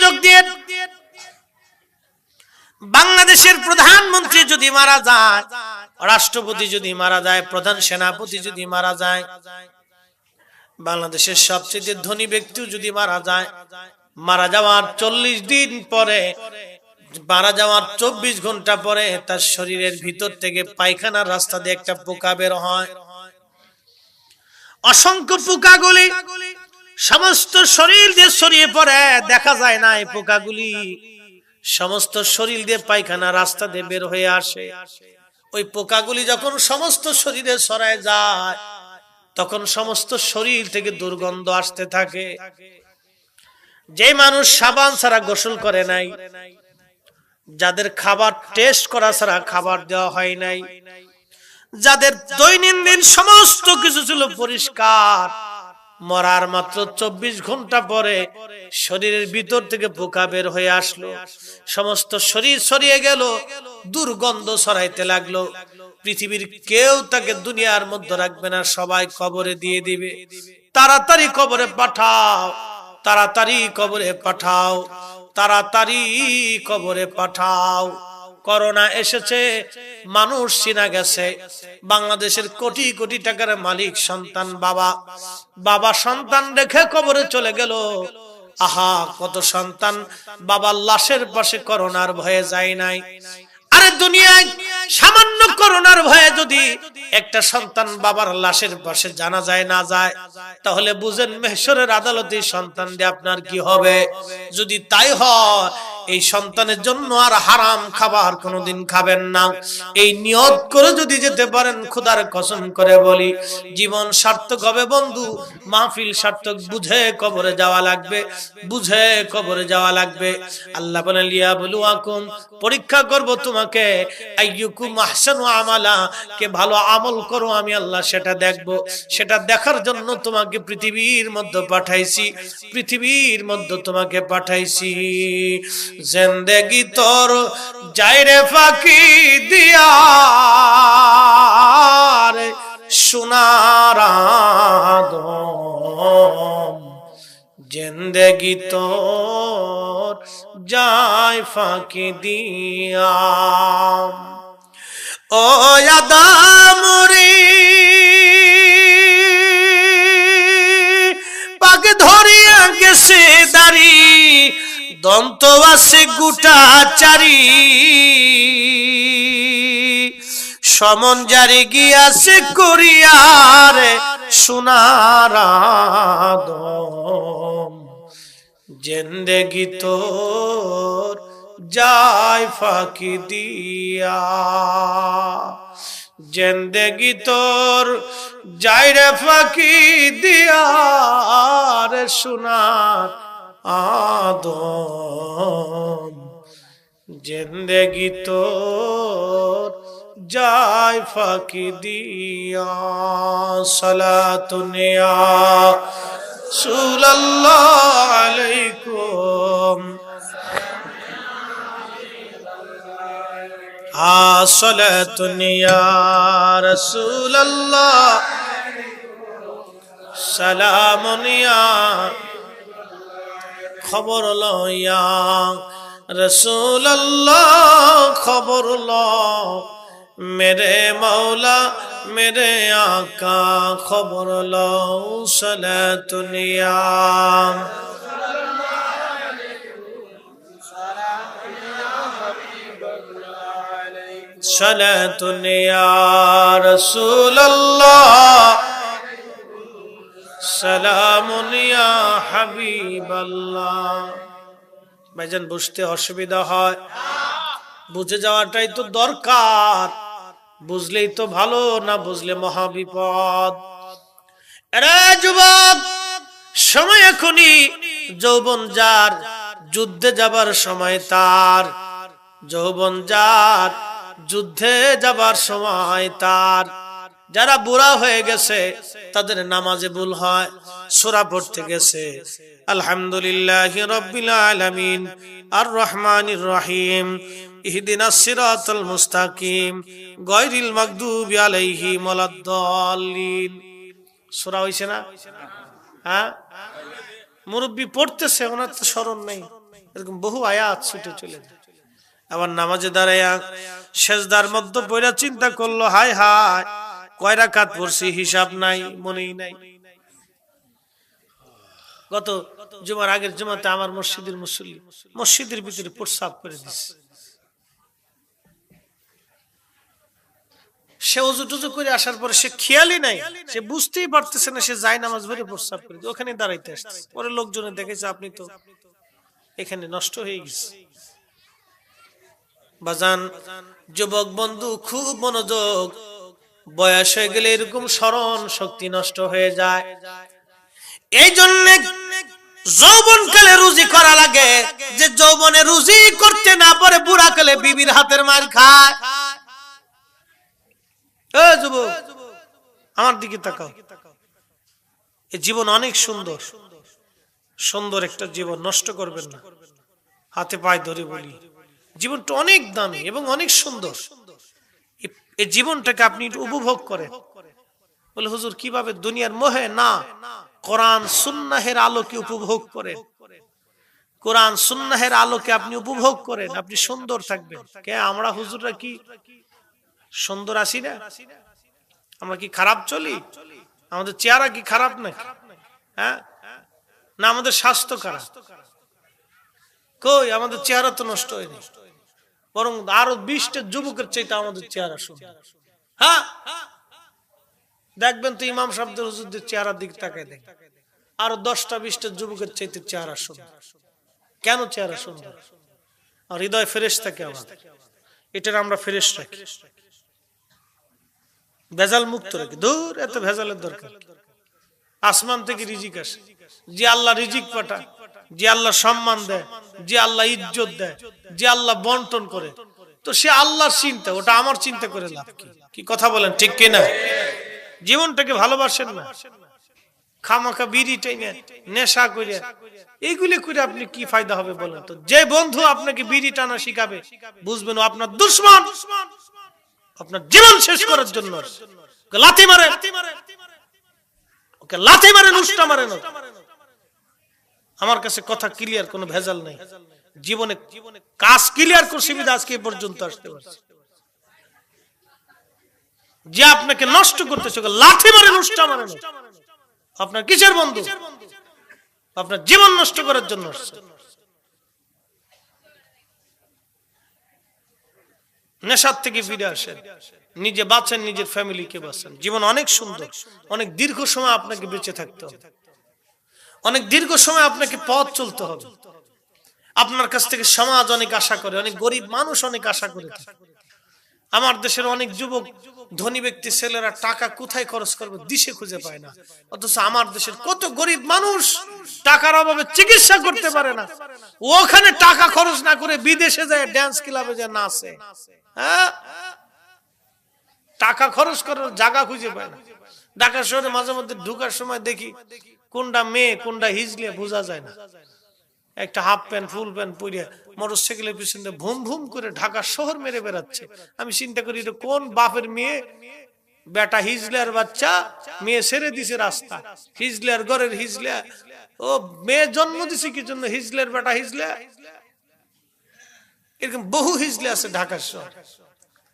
মনোযোগ দিয়ে। বাংলাদেশের প্রধানমন্ত্রী যদি মারা যায়, রাষ্ট্রপতি যদি মারা যায়, প্রধান সেনাপতি যদি মারা যায়, বাংলাদেশের সবচেয়ে ধনী ব্যক্তিও যদি মারা যায়, মারা যাওয়ার 40 দিন পরে, মারা যাওয়ার 24 ঘন্টা পরে তার শরীরের ভিতর থেকে পায়খানার রাস্তা দিয়ে একটা পোকা বের হয়। অসংখ্য পোকাগুলি সমস্ত শরীর দিয়ে ছড়িয়ে পড়ে, দেখা যায় না এই পোকাগুলি সমস্ত শরীর দিয়ে পায়খানা রাস্তা দিয়ে বের হয়ে আসে। ওই পোকাগুলি যখন সমস্ত শরীরে ছড়ায় যায়, তখন সমস্ত শরীর থেকে দুর্গন্ধ আসতে থাকে। যে মানুষ সাবান ছাড়া গোসল করে নাই, যাদের খাবার টেস্ট করা ছাড়া খাবার দেওয়া হয় নাই, যাদের দৈনন্দিন সমস্ত কিছু ছিল পরিষ্কার, মরার মাত্র 24 ঘন্টা পরে শরীরের ভিতর থেকে পোকা বের হয়ে আসলো, সমস্ত শরীর ছড়িয়ে গেল, দুর্গন্ধ ছড়াইতে লাগলো। পৃথিবীর কেউ তাকে দুনিয়ার মধ্যে রাখবে না, সবাই কবরে দিয়ে দিবে। তাড়াতাড়ি কবরে পাঠাও, তাড়াতাড়ি কবরে পাঠাও, তাড়াতাড়ি কবরে পাঠাও। করোনা এসেছে, মানুষ চিনা গেছে। বাংলাদেশের কোটি কোটি টাকার মালিক সন্তান বাবা, বাবা সন্তান রেখে কবরে চলে গেল। আহা, কত সন্তান বাবার লাশের পাশে করোনার ভয়ে যায় নাই। আরে দুনিয়ায় সামান্য করোনার ভয়ে যদি একটা সন্তান বাবার লাশের পাশে জানাজায় না যায়, তাহলে বুঝেন মেহশরের আদালতে সন্তান দিয়ে আপনার কি হবে। যদি তাই হয়, এই সন্তানের জন্য আর হারাম খাবার কোনোদিন খাবেন না। এই নিয়ত করে যদি যেতে পারেন, খোদার কসম করে বলি, জীবন সার্থক হবে বন্ধু। মাহফিল সার্থক। বুঝে কবরে যাওয়া লাগবে, বুঝে কবরে যাওয়া লাগবে। আল্লাহ বলেন লিয়াবলুয়াকুম, পরীক্ষা করব তোমাকে, আইয়ুকুম আহসানু আমালা, কে ভালো আমল করো আমি আল্লাহ সেটা দেখব। সেটা দেখার জন্য তোমাকে পৃথিবীর মধ্যে পাঠাইছি, পৃথিবীর মধ্যে তোমাকে পাঠাইছি। জিন্দেগি তোর যাইরে ফাঁকি দিয়া রে সোনার আদম, জিন্দেগি তোর যায় ফাঁকি দিয়া। ও আদম রে, পাক ধরিয়া গেছে দাড়ি, দন্ত আছে গোটা চারি, সমন জারি গিয়াছে করিয়ার সোনার আদম, জিন্দেগি তোর যায় ফাঁকি দিয়া, জিন্দেগি তোর যায় রে ফাঁকি দিয়া রে সোনার আদম, জিন্দেগি তোর যায় ফাঁকি দিয়া। সালাতুন ইয়া রাসূলুল্লাহ আলাইকুম, সালাতুন ইয়া রাসূলুল্লাহ, সালামুন ইয়া, খবর লয়া রসুল্লাহ, খবর ল মেরে মৌলা মেরে আকা, খবর লো সালাতুন ইয়া সালাতুন ইয়া রাসূলুল্লাহ, সালামুন ইয়া হাবিবাল্লাহ। ভাইজান বুঝতে অসুবিধা হয়, বুঝে যাওয়াটাই তো দরকার। বুঝলেই তো ভালো, না বুঝলে মহাবিপদ। আরে যুবক, সময় এখনই। যৌবন যার, যুদ্ধে যাবার সময় তার। যৌবন যার, যুদ্ধে যাবার সময় তার। যারা বুড়া হয়ে গেছে তাদের নামাজে ভুল হয়, সূরা পড়তে গেছে আলহামদুলিল্লাহি রাব্বিল আলামিন আর রহমানির রহিম ইহদিনাস সিরাতাল মুস্তাকিম গায়রিল মাগদুবি আলাইহিম ওয়ালাদ-দাল্লিন। সূরা হইছে না? হ্যাঁ, মুরব্বি পড়তেছে, ওনার তো স্মরণ নেই। এরকম বহু আয়াত ছুটে চলে যায়। আবার নামাজে দাঁড়াইয়া সেজদার মধ্যে পড়া চিন্তা করলো, হায় হায় কয় রাকাত পড়ছি হিসাব নাই, মনেই নাই। গত জুমার আগের জুমাতে আমার মসজিদের মুসল্লি মসজিদের ভিতরে প্রস্রাব করে দিচ্ছে। সে ওযু টুজু করে আসার পরে সে খেয়ালই নাই, সে বুঝতেই পারতেছে না সে যায় নামাজ ভরে প্রস্রাব করে, ওখানে দাঁড়াইতে আসছে। পরে লোকজনে দেখেছে আপনি তো এখানে নষ্ট হয়ে গেছে। বাজান যুবক বন্ধু খুব মনোযোগ, বয়স হয়ে গেলে এরকম স্মরণ শক্তি নষ্ট হয়ে যায়। এই জন্য যৌবনকালে রুজি করা লাগে, যে যৌবনে রুজি করতে না পারে বুড়া কালে বিবির হাতের মার খায়। যুবক আমার দিকে তাকাও, এই জীবন অনেক সুন্দর, সুন্দর একটা জীবন নষ্ট করবেন না। হাতে পায়ে ধরে বলি, জীবনটা অনেক দামি এবং অনেক সুন্দর। এই জীবনটাকে আপনি উপভোগ করেন। বলে হুজুর কিভাবে? দুনিয়ার মোহে না, কোরআন সুন্নাহের আলোকে উপভোগ করেন। কোরআন সুন্নাহের আলোকে আপনি উপভোগ করেন, আপনি সুন্দর থাকবেন। কে আমরা হুজুররা কি সুন্দর আছি না? আমরা কি খারাপ চলি? আমাদের চেহারা কি খারাপ নাকি? হ্যাঁ না, আমাদের স্বাস্থ্য খারাপ? কই, আমাদের চেহারা তো নষ্ট হয়নি, বরং আরো 20টা যুবকের চাইতে আমাদের চেহারা সুন্দর। হ্যাঁ দেখবেন তো ইমাম সাহেবদের হুজুরদের চেহারার দিকে তাকায় দেখ, আরো 10টা 20টা যুবকের চাইতে চেহারা সুন্দর। কেন চেহারা সুন্দর? আর হৃদয় ফ্রেশ থাকে আমাদের, এটার আমরা ফ্রেশ রাখি, ভেজাল মুক্ত রাখি। দূর এত ভেজালের দরকার। আসমান থেকে রিজিক আসে, যে আল্লাহ রিজিক পাঠায়, যে আল্লাহ সম্মান দেয়, যে আল্লাহ ইজ্জত দেয়, যে আল্লাহ বন্টন করে, তো সে আল্লাহর চিন্তা, ওটা আমার চিন্তা করে লাভ কি? কি কথা বলেন ঠিক কিনা? জীবনটাকে ভালোবাসেন না, খামাখা বিড়ি টাইনে নেশা করে এইগুলি করে আপনি কি ফায়দা হবে বলেন তো? যে বন্ধু আপনাকে বিড়ি টানা শিখাবে, বুঝবেন ও আপনার দুশমন, আপনার জীবন শেষ করার জন্য। লাথি মারে, ওকে লাথি মারে, নুষ্টা মারে না। আমার কাছে কথা ক্লিয়ার, কোনো ভেজাল নাই। জীবনে কাজ ক্লিয়ার করছি বিধায় আজকে এই পর্যন্ত আসতে পারছি। যে আপনাকে নষ্ট করতেছে ওকে লাথি মারে, নুষ্টা মারে না। আপনার কিসের বন্ধু? আপনার জীবন নষ্ট করার জন্য আসছে। নেশার থেকে ফিরে আসেন, নিজে বাঁচেন, নিজের ফ্যামিলিকে বাঁচান। জীবন অনেক সুন্দর, অনেক দীর্ঘ সময় আপনাকে বেঁচে থাকতে হবে, অনেক দীর্ঘ সময় আপনাকে পথ চলতে হবে। আপনার কাছ থেকে সমাজ অনেক আশা করে, অনেক গরিব মানুষ অনেক আশা করে থাকে। আমার দেশের অনেক যুবক ধনী ব্যক্তি ছেলেরা টাকা কোথায় খরচ করবে দিশে খুঁজে পায় না, অথচ আমার দেশের কত গরিব মানুষ টাকার অভাবে চিকিৎসা করতে পারে না, ওখানে টাকা খরচ না করে বিদেশে যায় ড্যান্স ক্লাবে যায় নাচে। হ্যাঁ, টাকা খরচ করার জায়গা খুঁজে পায় না। ঢাকা শহরে মাঝে মধ্যে ঢুকার সময় দেখি কোনটা মেয়ে কোনটা হিজলে বোঝা যায় না। একটা হাফ প্যান্ট ফুল প্যান্ট পরে মোটরসাইকেলের পিছনে ভুম ভুম করে ঢাকা শহর মেরে বেড়াচ্ছে। আমি চিন্তা করি এটা কোন বাপের মেয়ে? বেটা হিজলার বাচ্চা, মেয়ে ছেড়ে দিছে রাস্তা, হিজলার ঘরের হিজলা। ও মেয়ে জন্ম দিছে কি জন্য? হিজলার বেটা হিজলা। এরকম বহু হিজলা আছে ঢাকার শহর,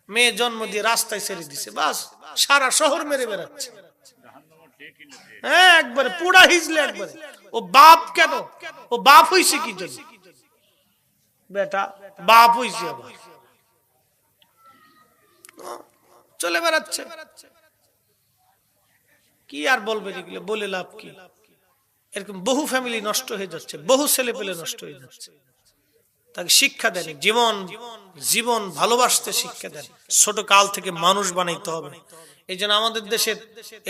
মেয়ে জন্ম দিয়ে রাস্তায় ছেড়ে দিছে, বাস সারা শহর মেরে বেড়াচ্ছে। হ্যাঁ, একবারে পুরা হিজলে একবারে। ও বাপ কেন? ও বাপ হইছে কি জন্য? বেটা বাপ হইছে, চলে বেড়াচ্ছে। কি আর বলবেন এগুলো বলে লাভ কি? এরকম বহু ফ্যামিলি নষ্ট হয়ে যাচ্ছে, বহু ছেলে পেলে নষ্ট হয়ে যাচ্ছে। তাকে শিক্ষা দেন, জীবন জীবন ভালোবাসতে শিক্ষা দেন, ছোট কাল থেকে মানুষ বানাইতে হবে। এই জন্য আমাদের দেশের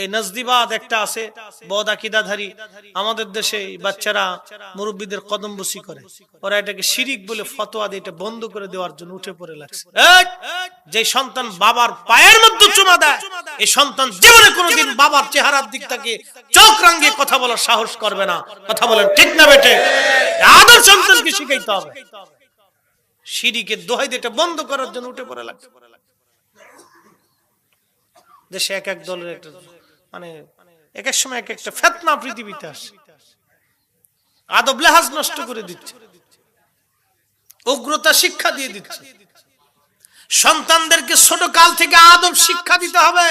এই নজদিবাদ একটা আছে, বদ আকিদাধারী। আমাদের দেশে বাচ্চারা মুরব্বীদের কদম বসি করে, ওরা এটাকে শিরিক বলে ফতোয়া দিয়ে এটা বন্ধ করে দেওয়ার জন্য উঠে পড়ে লাগছে। যে সন্তান বাবার পায়ের মধ্যে চুমা দেয়, এই সন্তান জীবনে কোনোদিন বাবার চেহারার দিক থেকে চোখ রাঙিয়ে কথা বলার সাহস করবে না। কথা বলেন ঠিক না বেটে? আদর সন্তানকে শিখাইতে হবে। শিরিকের দোহাই দিয়ে এটা বন্ধ করার জন্য উঠে পড়ে লাগছে। দেশে এক এক দলের একটা মানে এক এক সময় এক একটা ফিতনা পৃথিবীতে আসে, আদব লেহাজ নষ্ট করে দিচ্ছে। উগ্রতা শিক্ষা দিয়ে দিচ্ছে। সন্তানদেরকে ছোট কাল থেকে আদব শিক্ষা দিতে হবে।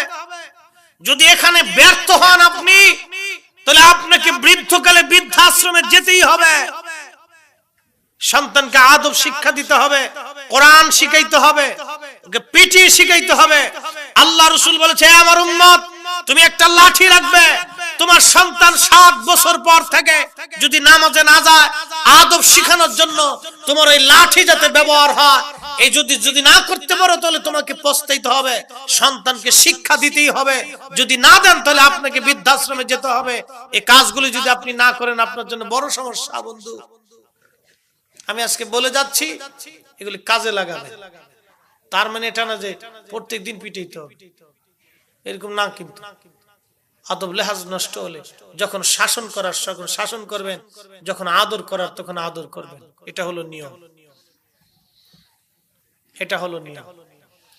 যদি এখানে ব্যর্থ হন আপনি, তাহলে আপনাকে বৃদ্ধকালে বৃদ্ধাশ্রমে যেতেই হবে। সন্তানকে আদব শিক্ষা দিতে হবে, কোরআন শিখাইতে হবে, ওকে পিটিয়ে শিখাইতে হবে। আল্লাহ রাসূল বলেছে, আমার উম্মত, তুমি একটা লাঠি রাখবে। তোমার সন্তান 7 বছর পর থেকে যদি নামাজে না যায়, আদব শিখানোর জন্য তোমার ওই লাঠি যাতে ব্যবহার হয়, এই যদি না করতে পারো তাহলে তোমাকে পস্তাইতে হবে। সন্তানকে শিক্ষা দিতেই হবে। যদি না দেন তাহলে আপনাকে বৃদ্ধাশ্রমে যেতে হবে। এই কাজগুলো যদি আপনি না করেন, আপনার জন্য বড় সমস্যা বন্ধু। আমি আজকে বলে যাচ্ছি, এগুলি কাজে লাগাবে। তার মানে এটা না যে প্রত্যেকদিন পিটাইতে হবে, এরকম না। কিন্তু আদব লেহাজ নষ্ট হলে যখন শাসন করার তখন শাসন করবেন, যখন আদর করার তখন আদর করবেন। এটা হলো নিয়ম, এটা হলো নিয়ম।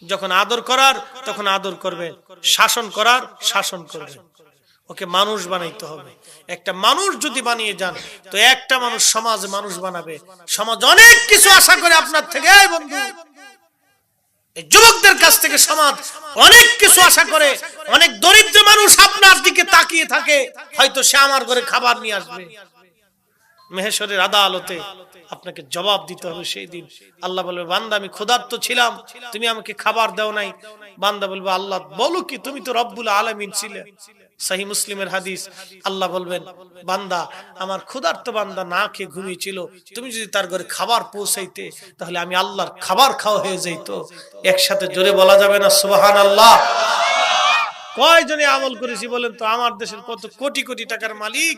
যখন আদর করার তখন আদর করবেন, শাসন করার শাসন করবেন। ওকে মানুষ বানাইতে হবে। একটা মানুষ যদি বানিয়ে যান, তো একটা মানুষ সমাজ মানুষ বানাবে। সমাজ অনেক কিছু আশা করে আপনার থেকে বন্ধু। এই যুবকদের কাছ থেকে সমাজ অনেক কিছু আশা করে। অনেক দরিদ্র মানুষ আপনার দিকে তাকিয়ে থাকে, হয়তো সে আমার ঘরে খাবার নিয়ে আসবে। মহেশ্বরের আদালতে আপনাকে জবাব দিতে হবে সেই দিন। আল্লাহ বলবে, বান্দা আমি ক্ষুধার্ত ছিলাম, তুমি আমাকে খাবার দাও নাই। বান্দা বলবে, আল্লাহ বলো কি, তুমি তো রব্বুল আলামিন ছিলে। সহিহ মুসলিমের হাদিস। আল্লাহ বলবেন, বান্দা আমার ক্ষুধার্ত বান্দা না খেয়ে ঘুমিয়েছিল, তুমি যদি তার ঘরে খাবার পৌঁছাইতে, তাহলে আমি আল্লাহর খাবার খাওয়া হয়ে যাইতো। একসাথে জোরে বলা যাবে না সুবহানাল্লাহ? কয়জনে আমল করেছি বলেন তো? আমার দেশের কত কোটি কোটি টাকার মালিক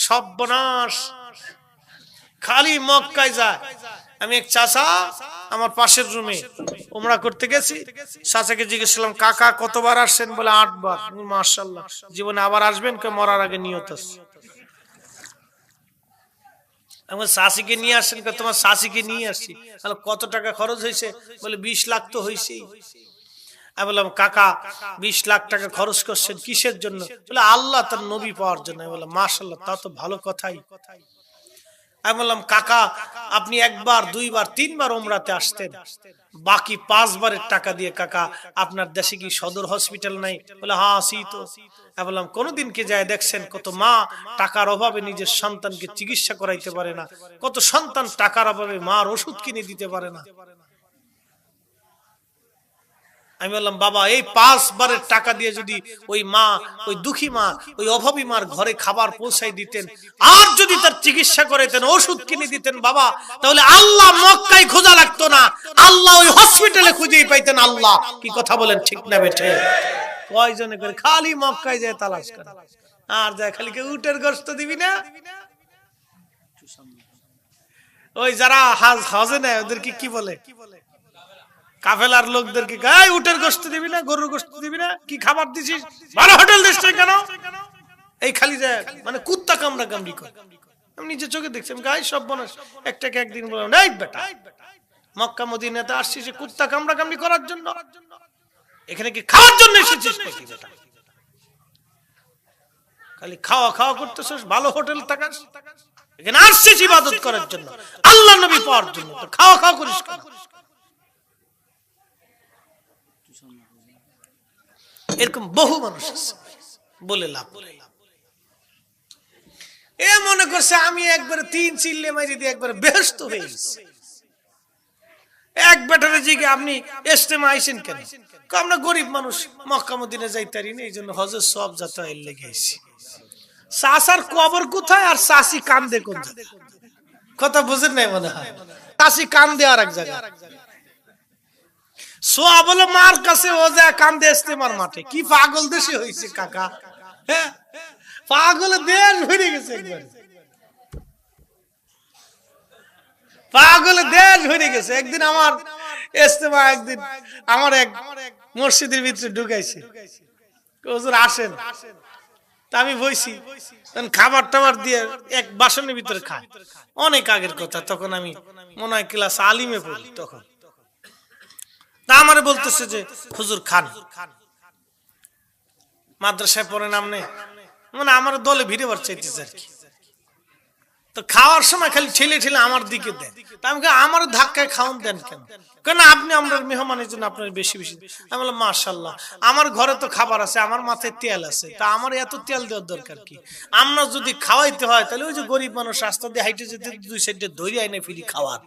সর্বনাশ, খালি মক্কায় যায়। আমি এক চাচা আমার পাশের রুমে উমরা করতে গেছি, চাচাকে জিজ্ঞেস করলাম, কাকা কতবার আসছেন? বলে 8 বার। মাশাআল্লাহ, জীবনে আবার আসবেন? কে মরার আগে নিয়ত আছে। আমার শাশিকে নিয়ে আসছেন? তোমার শাশিকে নিয়ে আসছি। কত টাকা খরচ হয়েছে? বলে 20 লাখ তো হয়েছেই। আমি বললাম, কাকা 20 লাখ টাকা খরচ করছেন কিসের জন্য? বলে আল্লাহ তার নবী পাওয়ার জন্য। আমি বললাম, মাশাআল্লাহ, তা তো ভালো কথাই। আমি বললাম, কাকা আপনি 1 বার 2 বার 3 বার উমরাতে আসতেন, বাকি 5 বারের টাকা দিয়ে কাকা আপনার দেশে কি সদর হসপিটাল নাই? বলে হ্যাঁ আছি তো। আমি বললাম, কোনদিন কি যায় দেখছেন কত মা টাকার অভাবে নিজের সন্তানকে চিকিৎসা করাইতে পারে না, কত সন্তান টাকার অভাবে মার ওষুধ কিনে দিতে পারে না। আমি বললাম, বাবা এই 5 বারের টাকা দিয়ে যদি ওই মা, ওই দুঃখী মা, ওই অভাবী মার ঘরে খাবার পৌঁছাই দিতেন, আর যদি তার চিকিৎসা করাইতেন, ওষুধ কিনে দিতেন বাবা, তাহলে আল্লাহ মক্কায় খোঁজা লাগতো না, আল্লাহ ওই হসপিটালে খুঁজেই পাইতেন। আল্লাহ কি কথা বলেন, ঠিক না বেঠে? কয়জনে করে খালি মক্কায় যায় তালাশ করে, আর যায় খালি কে উটের গোশত দিবি না। ওই যারা হজে নেয় ওদেরকে কি বলে? কাফেলার লোকদেরকে গায়ে উটের গোশত দিবি না, গরুর গোশত দিবি না, কি খাবার দিছিস, ভালো হোটেল দিস কেন? এই খালি যায় মানে কুত্তা কামড়া কামড়ি করে। আমি নিজে চোখে দেখছি, আমি গায়ে সব বনাস। একটাকে একদিন বললাম, এই বেটা মক্কা মদিনাতে আসছিস কুত্তা কামড়া কামড়ি করার জন্য? এখানে কি খাওয়ার জন্য এসেছিস নাকি বেটা? খালি খাওয়া খাওয়া করতেছিস, ভালো হোটেল থাকাস? এখানে আসছিস ইবাদত করার জন্য, আল্লাহ নবী পাওয়ার জন্য, তো খাওয়া খাওয়া করিস কেন? এরকম বহু মানুষ আছে, বলে লাভ। এ মনে করছে আমি একবারে 3 চিল্লে মারি দিয়ে একবারে বেহেশত হয়ে গেছি। এক বেটারে জিগে আপনি ইজতেমা আইছেন কেন? আমরা গরিব মানুষ, মক্কা মদিনা যাইতে পারি না, এই জন্য হজের সব যাত্রা লেগে আইছি। চাচার কবর কোথায় আর চাচি কান্দে কোন জায়গায়? কথা বুঝেন নাই মনে হয়? চাচি কান্দে আর এক জায়গায়, সোয়া বলে মার কাছে, ও যায় কান্দে ইজতেমার মাঠে। কি পাগল দেশে হয়েছে কাকা, হ্যাঁ পাগল দেশ ভরে গেছে একবার, পাগল দেশ ভরে গেছে। একদিন আমার ইজতেমা, একদিন আমার এক মসজিদের ভিতরে ঢুকাইছে, হুজুর আসেন। তা আমি বইছি, খাবার টাবার দিয়ে এক বাসনের ভিতরে খায়। অনেক আগের কথা, তখন আমি মনে হয় ক্লাস আলিমে পড়ি। তখন তা আমারে বলতেছে যে হুজুর খান, মাদ্রাসায় পড়েন আপনি, মানে আমার দলে ভিড়ে বার চাইতেছে আর কি। তো খাওয়ার সময় খালি ঠেলে ঠেলে আমার দিকে দেন। আমি আমার ধাক্কায় খাওয়ান দেন কেন? কেন আপনি আমরা মেহমানের জন্য আপনার বেশি বেশি। আমি বললাম মাশাআল্লাহ, আমার ঘরে তো খাবার আছে, আমার মাথায় তেল আছে, তা আমার এত তেল দেওয়ার দরকার কি? আমরা যদি খাওয়াইতে হয় তাহলে ওই যে গরিব মানুষ রাস্তা দিয়ে হাইটে যেতে দুই সাইডে ধরে আইনে ফিরি খাওয়ার।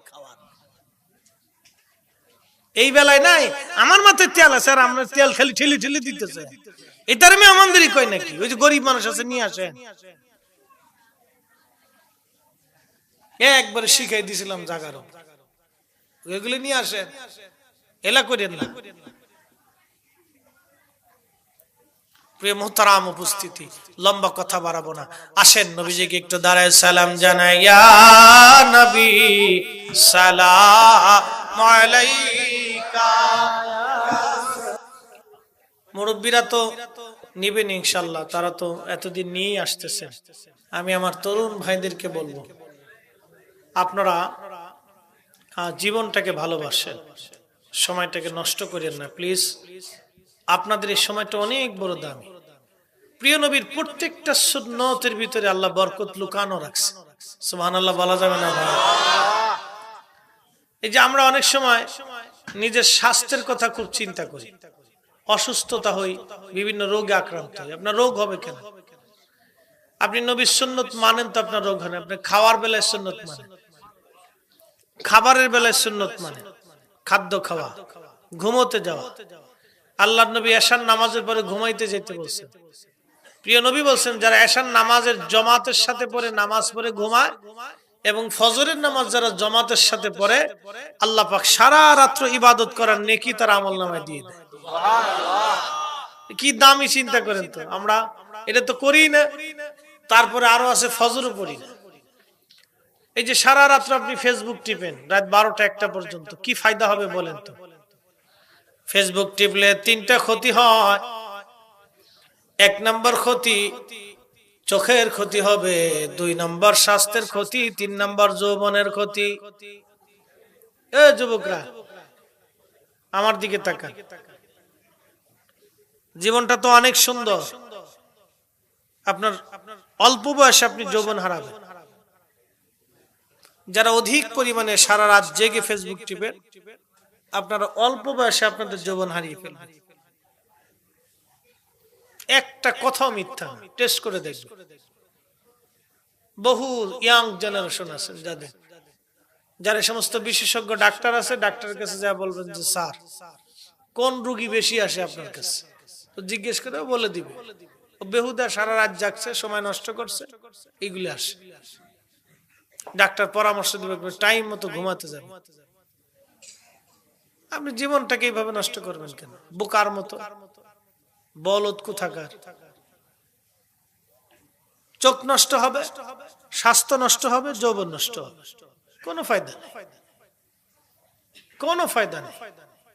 এই বেলায় নাই আমার মাথায় তেল আছে আর আমরা তেল খালি ঠেলে ঠেলে দিতেছে। এটার মেহমানদারি কই নাকি? ওই যে গরিব মানুষ আছে নিয়ে আসেন। একবারে শিখাই দিছিলাম জাগারও, ওইগুলো নিয়ে আসেন, এলা করেন না। প্রিয় মুহতারাম উপস্থিতি, লম্বা কথা বাড়াবো না, আসেন নবীজিকে একটু দাঁড়ায় সালাম জানাই। ইয়া নবী সালাম আলাইকা। মুরব্বীরা তো নিবেন ইনশাআল্লাহ, তারা তো এতদিন নিয়েই আসতেছেন। আমি আমার তরুণ ভাইদেরকে বলবো, আপনারা জীবনটাকে ভালোবাসেন, সময়টাকে নষ্ট করেন না প্লিজ। আপনাদের এই সময়টা অনেক বড় দামি। প্রিয় নবীর প্রত্যেকটা সুন্নতের ভিতরে আল্লাহ বরকত লুকানো রাখছে। সুবহানাল্লাহ বলা যাবে না ভাই? এই যে আমরা অনেক সময় নিজের স্বাস্থ্যের কথা খুব চিন্তা করি, অসুস্থতা হই, বিভিন্ন রোগে আক্রান্ত হই। আপনার রোগ হবে কেন? আপনি নবীর সুন্নত মানেন তো আপনার রোগ হয় না। আপনি খাওয়ার বেলায় সুন্নত মানেন, খাবারের বেলায় সুন্নত মানেন, খাদ্য খাওয়া, ঘুমোতে যাওয়া। আল্লাহর নবী এশার নামাজের পরে ঘুমাইতে যেতে বলছেন। প্রিয় নবী বলছেন, যারা এশার নামাজের জমাতের সাথে পড়ে নামাজ পড়ে ঘুমায় এবং ফজরের নামাজ যারা জমাতের সাথে পড়ে, আল্লাহ পাক সারা রাত্র ইবাদত করার নেকি তার আমলনামায় দিয়ে দেয়। কি দামি চিন্তা করেন তো, আমরা এটা তো করি না। তারপরে আরো আছে ফজরও পড়ি না। এই যে সারা রাত্র আপনি ফেসবুক টিপেন রাত 12টা 1টা পর্যন্ত, কি ফায়দা হবে বলেন তো? ফেসবুক টিপলে 3টা ক্ষতি হয়। 1 নম্বর ক্ষতি চোখের ক্ষতি হবে, 2 নম্বর স্বাস্থ্যের ক্ষতি, 3 নম্বর যৌবনের ক্ষতি। এ যুবকরা আমার দিকে তাকান, জীবনটা তো অনেক সুন্দর। আপনার অল্প বয়সে আপনি যৌবন হারাবেন। যারা অধিক পরিমাণে সারা রাত জেগে ফেসবুক টিপেন, আপনারা অল্প বয়সে আপনাদের যৌবন হারিয়ে ফেলবেন। একটা কথাও মিথ্যা না, টেস্ট করে দেখবেন। বহু ইয়াং জেনারেশন আছেন যারা সমস্ত বিশেষজ্ঞ ডাক্তার আছে, ডাক্তারের কাছে যা বলবেন যে স্যার কোন রোগী বেশি আসে আপনার কাছে, তো জিজ্ঞেস করে বলে দিবে বেহুদা সারা রাত জাগছে, সময় নষ্ট করছে, এগুলি আসে। ডাক্তার পরামর্শ দিবে টাইম মতো ঘুমাতে যাবে। আপনি জীবনটাকে এইভাবে নষ্ট করবেন কেন? বোকার মতো, বলদ কোথাকার। চোখ নষ্ট হবে, স্বাস্থ্য নষ্ট হবে, যৌবন নষ্ট হবে, কোনো ফায়দা নেই, কোনো ফায়দা নেই।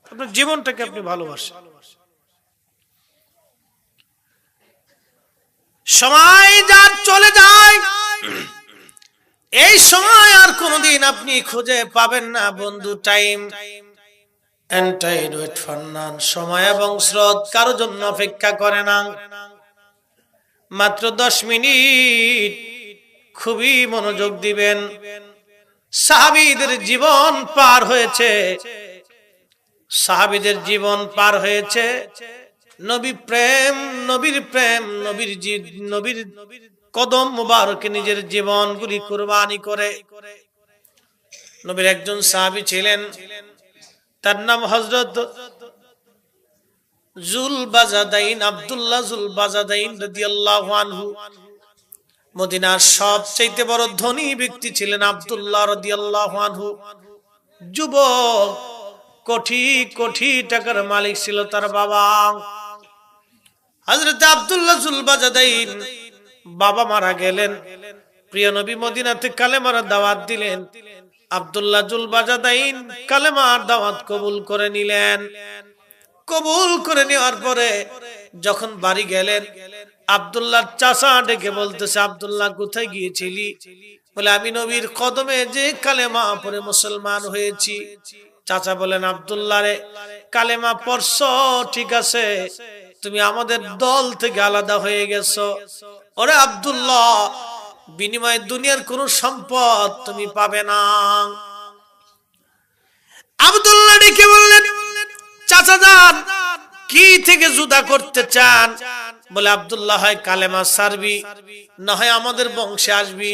আপনার জীবনটাকে আপনি ভালোবাসেন। সময় যার চলে যায়, এই সময় আর কোনদিন আপনি খুঁজে পাবেন না বন্ধু। Time and tide wait for none. সময় এবং স্রোত কারো জন্য অপেক্ষা করে না। মাত্র 10 মিনিট খুবই মনোযোগ দিবেন। সাহাবীদের জীবন পার হয়েছে, সাহাবীদের জীবন পার হয়েছে নবীর প্রেম, নবীর কদম মুবারকে নিজের জীবনগুলি কুরবানি করে। নবীর একজন সাহাবী ছিলেন, তার নাম হযরত যুলবাজাদাইন, আব্দুল্লাহ যুলবাজাদাইন রাদিয়াল্লাহু আনহু। মদিনার সবচেয়ে বড় ধনী ব্যক্তি ছিলেন আব্দুল্লাহ রাদিয়াল্লাহু আনহু। যুবক, কোটি কোটি টাকার মালিক ছিল তার বাবা। হযরত আব্দুল্লাহ যুলবাজাদাইন বাবা মারা গেলেন। প্রিয় নবী মদিনাতে কালেমার দাওয়াত দিলেন। আব্দুল্লাহ যুলবাজাদাইন কালেমার দাওয়াত কবুল করে নিলেন। কবুল করে নেওয়ার পরে যখন বাড়ি গেলেন, আব্দুল্লাহর চাচা ডেকে বলতেছে, আব্দুল্লাহ কোথায় গিয়েছিলি? বলে, আমি নবীর কদমে যে কালেমা পড়ে মুসলমান হয়েছি। চাচা বলেন, আব্দুল্লাহ রে, কালেমা পড়ছো ঠিক আছে, তুমি আমাদের দল থেকে আলাদা হয়ে গেছো। ওরে আব্দুল্লাহ, বিনিময়ে দুনিয়ার কোন সম্পদ তুমি পাবে না। আব্দুল্লাহ ডেকে বললেন, চাচা যান, কি থেকে জুদা করতে চান? বলে, আব্দুল্লাহ হয় কালেমা ছাড়বি, না হয় আমাদের বংশে আসবি,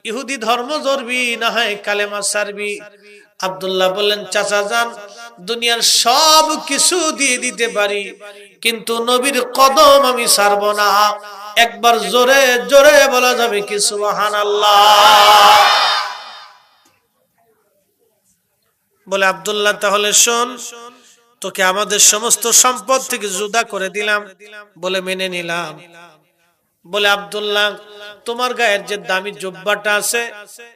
ইহুদি ধর্ম ধরবি, না হয় কালেমা ছাড়বি। আব্দুল্লাহ বললেন, চাচা যান, দুনিয়ার সব কিছু দিয়ে দিতে পারি, কিন্তু নবীর কদম আমি ছাড়ব না। একবার জোরে জোরে বলা যাবে কি সুবহানাল্লাহ? বলে, আব্দুল্লাহ তাহলে শোন, তোকে আমাদের সমস্ত সম্পদ থেকে জুদা করে দিলাম। বলে, মেনে নিলাম। বলে, আব্দুল্লাহ তোমার গায়ের যে দামি জুব্বাটা আছে,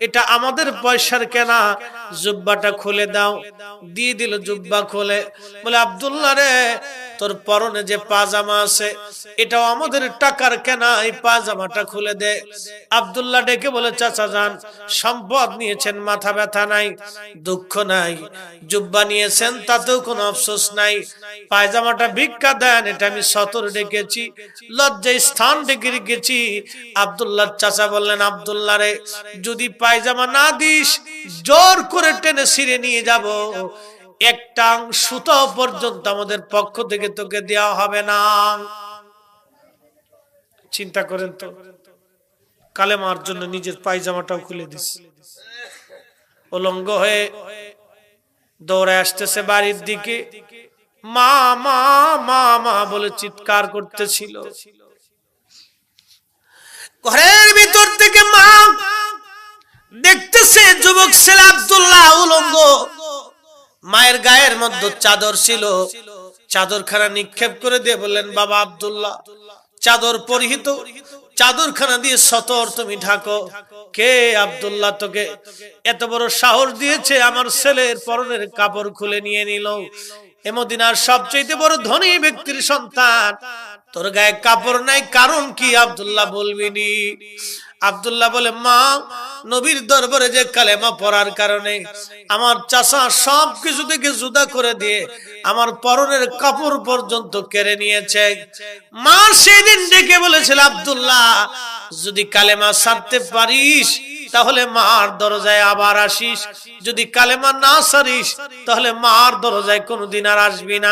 এটা আমাদের পয়সার কেনা, জুব্বাটা খুলে দাও। দিয়ে দিল জুব্বা খুলে। বলে, আব্দুল্লাহ রে, তোর পরনে যে পাজামা আছে, এটাও আমাদের টাকার কেনা, এই পাজামাটা খুলে দে। আব্দুল্লাহ ডেকে বলে, চাচা যান, সম্পদ নিয়েছেন, মাথা ব্যথা নাই, দুঃখ নাই, জুব্বা নিয়েছেন, তাতেও কোনো আফসোস নাই, পায়জামাটা ভিক্ষা দেন, এটা আমি সতর ডেকেছি, লজ্জায় স্থান ডেকে রেখেছি। আব্দুল্লাহ চাচা বললেন, আব্দুল্লাহ রে, যদি পায়জামা না দিস, জোর করে টেনে ছিঁড়ে নিয়ে যাব, একটা সুতো পর্যন্ত আমাদের পক্ষ থেকে তোকে দেওয়া হবে না। চিন্তা করেন তো, কালেমার জন্য নিজের পায়জামাটাও খুলে দিস। উলঙ্গ হয়ে দৌড়ে আসতেছে বাড়ির দিকে, মা মা মা মা বলে চিৎকার করতেছিল। ঘরের ভিতর থেকে মা দেখতেছে যুবক ছেলে আব্দুল্লাহ উলঙ্গ, মায়ের গায়ের মধ্যে চাদর ছিল, চাদরখানা নিক্ষেপ করে দিয়ে বললেন, বাবা আব্দুল্লাহ, চাদর পরিহিত, চাদরখানা দিয়ে সতর তুমি ঢাকো। কে আব্দুল্লাহ তোকে এত বড় সাহস দিয়েছে আমার ছেলের পরনের কাপড় খুলে নিয়ে নিল? এ মদিনার সবচেয়ে বড় ধনী ব্যক্তির সন্তান, তোর গায়ে কাপড় নাই, কারণ কি আব্দুল্লাহ বলবিনি? আব্দুল্লাহ বলে, মা, নবীর দরবারে যে কালেমা পড়ার কারণে আমার চাচা সব কিছু থেকে জুদা করে দিয়ে আমার পরনের কাপড় পর্যন্ত কেড়ে নিয়েছে। মা সেদিন ডেকে বলেছিল, আব্দুল্লাহ, যদি কালেমা ছাড়তে পারিস তাহলে মার দরজায় আবার আসিস, যদি কালেমা না ছাড়িস তাহলে মার দরজায় কোনোদিন আর আসবি না।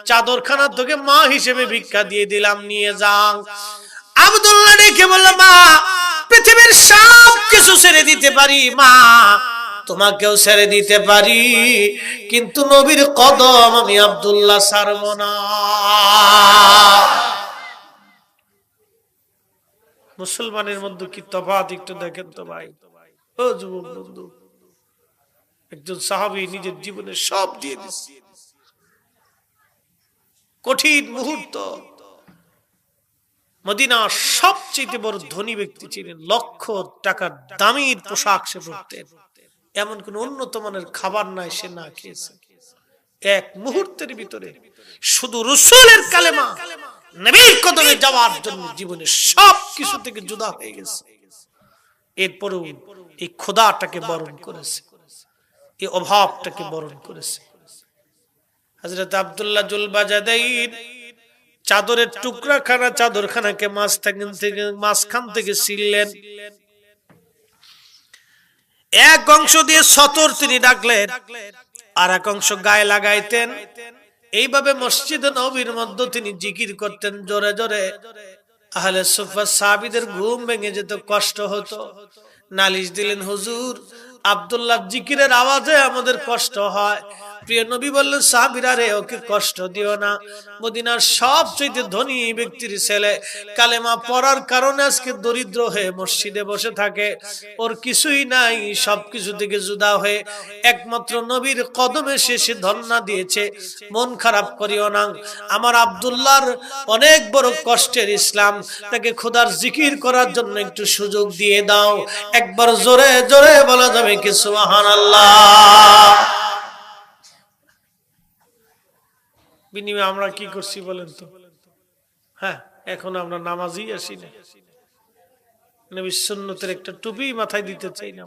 চাদরখানা তোকে মা হিসেবে ভিক্ষা দিয়ে দিলাম, নিয়ে যাও। আব্দুল্লাহ ডেকে বলল, মা, পৃথিবীর সব কিছু ছেড়ে দিতে পারি মা, তোমাকেও ছেড়ে দিতে পারি, কিন্তু নবীর কদম আমি আব্দুল্লাহ ছাড়ব না। মুসলমানের মধ্যে কি তফাৎ একটু দেখেন তো ভাই। ও যুবক বন্ধু, একজন সাহাবী নিজের জীবনে সব দিয়ে দিয়েছে। কঠিন মুহূর্ত, মদিনার সবচেয়ে বড় ধনী ব্যক্তি ছিলেন, লক্ষ টাকার দামি পোশাক সে পরতেন, এমন কোন উন্নত মানের খাবার নাই সে না খেয়েছে। এক মুহূর্তের ভিতরে শুধু রাসূলের কালেমা, নবীর কদমে যাওয়ার জন্য জীবনে সব কিছু থেকে জুদা হয়ে গেছে। এরপরেও এই খোদাটাকে বরণ করেছে, এই অভাবটাকে বরণ করেছে। হযরত আব্দুল্লাহ জুলবাজাদাইন চাদরের টুকরা খানা, চাদরখানাকে মাঝখান থেকে ছিললেন, এক অংশ দিয়ে সতর তিনি ডাকলেন, আর এক অংশ গায়ে লাগাইতেন। এইভাবে মসজিদে নববীর মধ্যে তিনি জিকির করতেন জোরে জোরে। আহলে সুফফা সাহাবীদের ঘুম ভেঙে যেত, কষ্ট হতো। নালিশ দিলেন, হুজুর, আব্দুল্লাহ জিকিরের আওয়াজে আমাদের কষ্ট হয়। প্রিয় নবী বললেন, সাহাবীরা রে, ওকে কষ্ট দিও না, মদিনার সবচেয়ে ধনী ব্যক্তির ছেলে, কালেমা পড়ার কারণে আজকে দরিদ্র হয়ে মসজিদে বসে থাকে, ওর কিছুই নাই, সবকিছু থেকে জুদা হয়ে একমাত্র নবীর কদমে সে ধন্না দিয়েছে, মন খারাপ করিও না। আমার আব্দুল্লাহর অনেক বড় কষ্টের ইসলাম, তাকে খোদার জিকির করার জন্য একটু সুযোগ দিয়ে দাও। একবার জোরে জোরে বলা যাবে কি সুবহানাল্লাহ? বিনিময়ে আমরা কি করছি বলেন তো? হ্যাঁ, এখন আমরা নামাজই আসি না, নবীর সুন্নতের একটা টুপি মাথায় দিতে চাই না।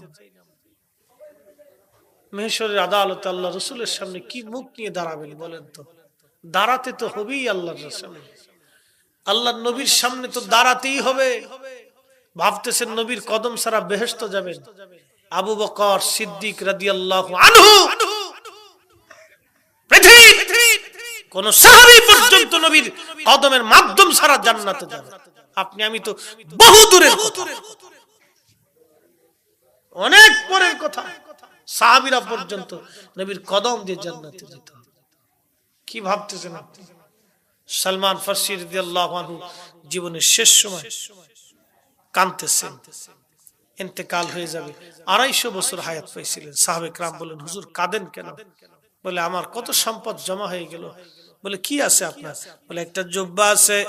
মেহেশরের আদালতে আল্লাহ রাসূলের সামনে কি মুখ নিয়ে দাঁড়াবেন বলেন তো? দাঁড়াতে তো হবেই আল্লাহর সামনে, আল্লাহর নবীর সামনে তো দাঁড়াতেই হবে। ভাবতেছেন নবীর কদম ছাড়া বেহেশত যাবেন। আবু বকর সিদ্দিক রাদিয়াল্লাহু আনহু পৃথিবীর কোন সাহাবী পর্যন্ত নবীর কদমের মাধ্যম ছাড়া জান্নাতে যাবে। আপনি আমি তো বহু দূরের কথা, অনেক পরের কথা। সাহাবীরা পর্যন্ত নবীর কদম দিয়ে জান্নাতে যেতে হবে। কি ভাবতেছেন আপনি? সালমান ফারসি রাদিয়াল্লাহু আনহু জীবনের শেষ সময় কাঁদতেছেন, ইন্তেকাল হয়ে যাবে। 250 বছর হায়াত পাইছিলেন। সাহাবে کرام বলেন, হুজুর কাঁদেন কেন? বলে, আমার কত সম্পদ জমা হয়ে গেল। বলে, কি আছে আপনার? বলে, একটা জুব্বা আছে,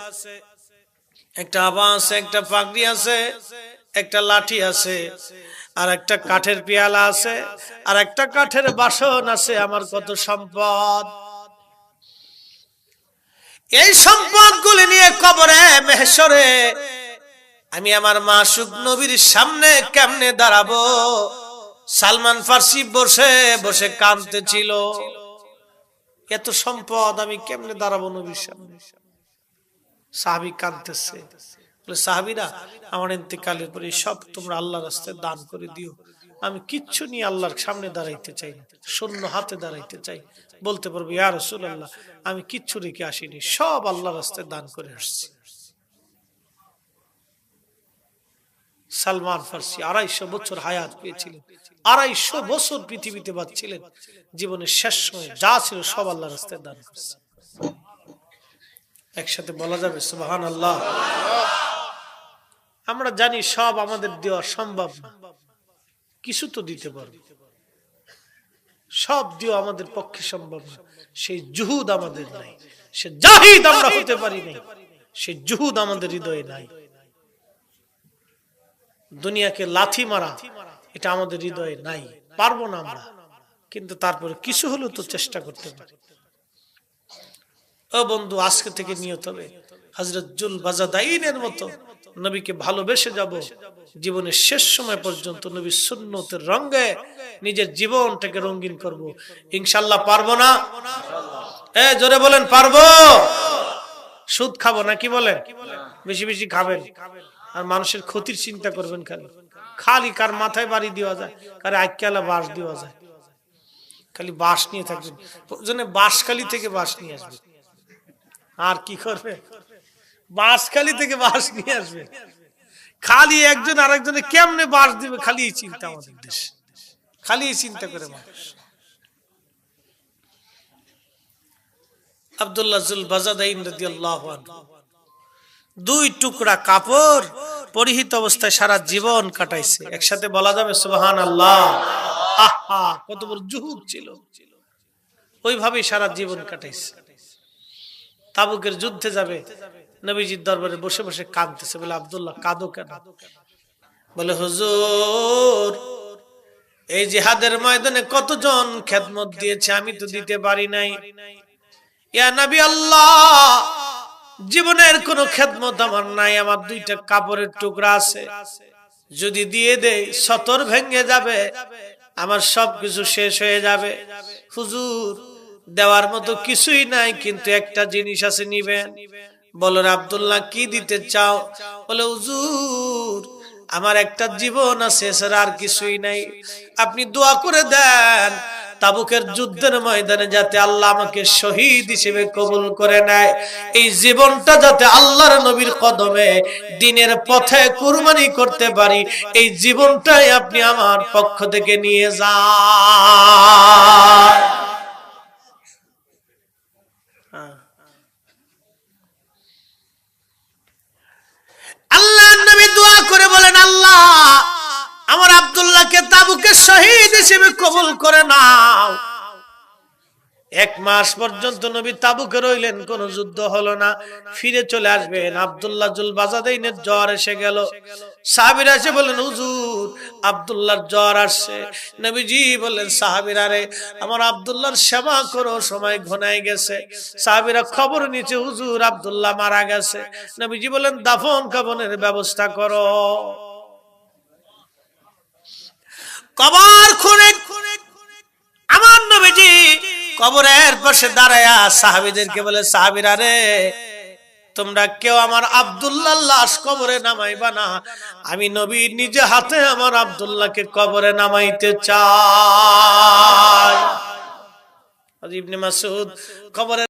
একটা আবা আছে, একটা পাগড়ি আছে, একটা লাঠি আছে, আর একটা কাঠের পেয়ালা আছে, আর একটা কাঠের বাসন আছে। আমার কত সম্পদ। এই সম্পদ গুলি নিয়ে কবরে মেহশরে আমি আমার মাসুক নবীর সামনে কেমনে দাঁড়াবো? সালমান ফারসি বসে বসে কাঁদতেছিল, এত সম্পদ আমি কেমনে দাঁড়াবো নবীর সামনে? সাহাবী কাঁদতেছে। বলে, সাহাবীরা, আমার ইন্তেকালের পরে সব তোমরা আল্লাহর রাস্তায় দান করে দিও। আমি কিচ্ছু নিয়ে আল্লাহর সামনে দাঁড়াইতে চাই না, শূন্য হাতে দাঁড়াইতে চাই। বলতে পারবো, ইয়া রাসূলুল্লাহ, আমি কিচ্ছু রেখে আসিনি, সব আল্লাহর রাস্তায় দান করে আসছি। সালমান ফারসি 250 বছর হায়াত পেয়েছিলেন, 250 বছর পৃথিবীতে বাঁচছিলেন। জীবনের শেষ সময় যা ছিল সব আল্লাহর রাস্তায় দান করছে। একসাথে বলা যাবে সুবহানাল্লাহ? আমরা জানি সব আমাদের দেওয়া সম্ভব না, কিছু তো দিতে পারবো। সব দেওয়া আমাদের পক্ষে সম্ভব না, সেই জুহুদ আমাদের নাই। সে জাহিদ আমরা হতে পারি নাই, সেই জুহুদ আমাদের হৃদয়ে নাই। দুনিয়াকে লাথি মারা এটা আমাদের হৃদয়ে নাই, পারবো না আমরা। কিন্তু তারপরে কিছু হলেও তো চেষ্টা করতে পারি। ও বন্ধু, আজকে থেকে নিয়ত হবে হযরত জুল বাজাদাইনের মতো নবীকে ভালোবেসে যাব। জীবনের শেষ সময় পর্যন্ত নবীর সুন্নতের রঙে নিজের জীবনটাকে রঙিন করব। ইনশাআল্লাহ পারবো না? জোরে বলেন, পারবো। সুদ খাবো না, কি বলেন? বেশি বেশি খাবেন, আর মানুষের ক্ষতির চিন্তা করবেন। খালি কার মাথায় বাড়ি দেওয়া যায়, কার আইক্যালা বাঁশ দেওয়া যায়, খালি বাঁশ নিয়ে থাকবেন। বাঁশখালী থেকে বাঁশ নিয়ে আসবে, আর কি করবে? বাঁশখালী থেকে বাঁশ নিয়ে আসবে। খালি একজন আরেকজনে কেমনে বাঁশ দিবে, খালি এই চিন্তা আমাদের দেশ, খালি এই চিন্তা করে মানুষ। আব্দুল্লাহ জুল বাজাদাইন রাদিয়াল্লাহু আনহু 2 টুকরা কাপড় পরিহিত অবস্থায় সারা জীবন কাটাইছে। একসাথে বলা যাবে সুবহানাল্লাহ? আহা, কত বড় জুহুদ ছিল। ওইভাবেই সারা জীবন কাটাইছে। তাবুকের যুদ্ধে যাবে, নবীজির দরবারে বসে বসে কাঁদতেছে। বলে, আব্দুল্লাহ কাঁদো কেন? বলে, হুজুর, এই জিহাদের ময়দানে কতজন খেদমত দিয়েছে, আমি তো দিতে পারি নাই। ইয়া নবী আল্লাহ, জীবনের কোন খেদমত আমার নাই। আমার 2টা কাপড়ের টুকরা আছে, যদি দিয়ে দেই সতর ভেঙে যাবে, আমার সবকিছু শেষ হয়ে যাবে। হুজুর, দেওয়ার মতো কিছুই নাই, কিন্তু একটা জিনিস আছে, নিবেন? বলেন, আব্দুল্লাহ কি দিতে চাও? বলে, হুজুর, আমার একটা জীবন আছে, এছাড়া আর কিছুই নাই। আপনি দোয়া করে দেন তাবুকের যুদ্ধের ময়দানে যাতে আল্লাহ আমাকে শহীদ হিসেবে কবুল করে নেয়। এই জীবনটা যাতে আল্লাহর নবীর কদমে দ্বীনের পথে কুরবানি করতে পারি, এই জীবনটাই আপনি আমার পক্ষ থেকে নিয়ে যান। আল্লাহর নবী দোয়া করে বলেন, আল্লাহ, আমার আব্দুল্লাহকে তাবুকে শহীদ হিসেবে কবুল করে নাও। 1 মাস পর্যন্ত নবী তাবুকে রইলেন, কোন যুদ্ধ হলো না। ফিরে চলে আসবেন, আব্দুল্লাহ জুল বাজাদাইনের জ্বর এসে গেল। সাহাবীরা এসে বলেন, হুজুর, আব্দুল্লাহর জ্বর আসছে। নবীজি বললেন, সাহাবীরা রে, আমার আব্দুল্লাহর সেবা করো, সময় ঘনায় গেছে। সাহাবীরা খবর নিচে, হুজুর, আব্দুল্লাহ মারা গেছে। নবীজি বলেন, দাফন কাফনের ব্যবস্থা করো। কবর খুঁড়ে আমার নবীজি কবরের পাশে দাঁড়ায়া সাহাবীদেরকে বলে, সাহাবীরা রে, তোমরা কেউ আমার আব্দুল্লাহর লাশ কবরে নামাইবা না, আমি নবী নিজে হাতে আমার আব্দুল্লাহকে কবরে নামাইতে চাই। ইবনে মাসউদ কবরে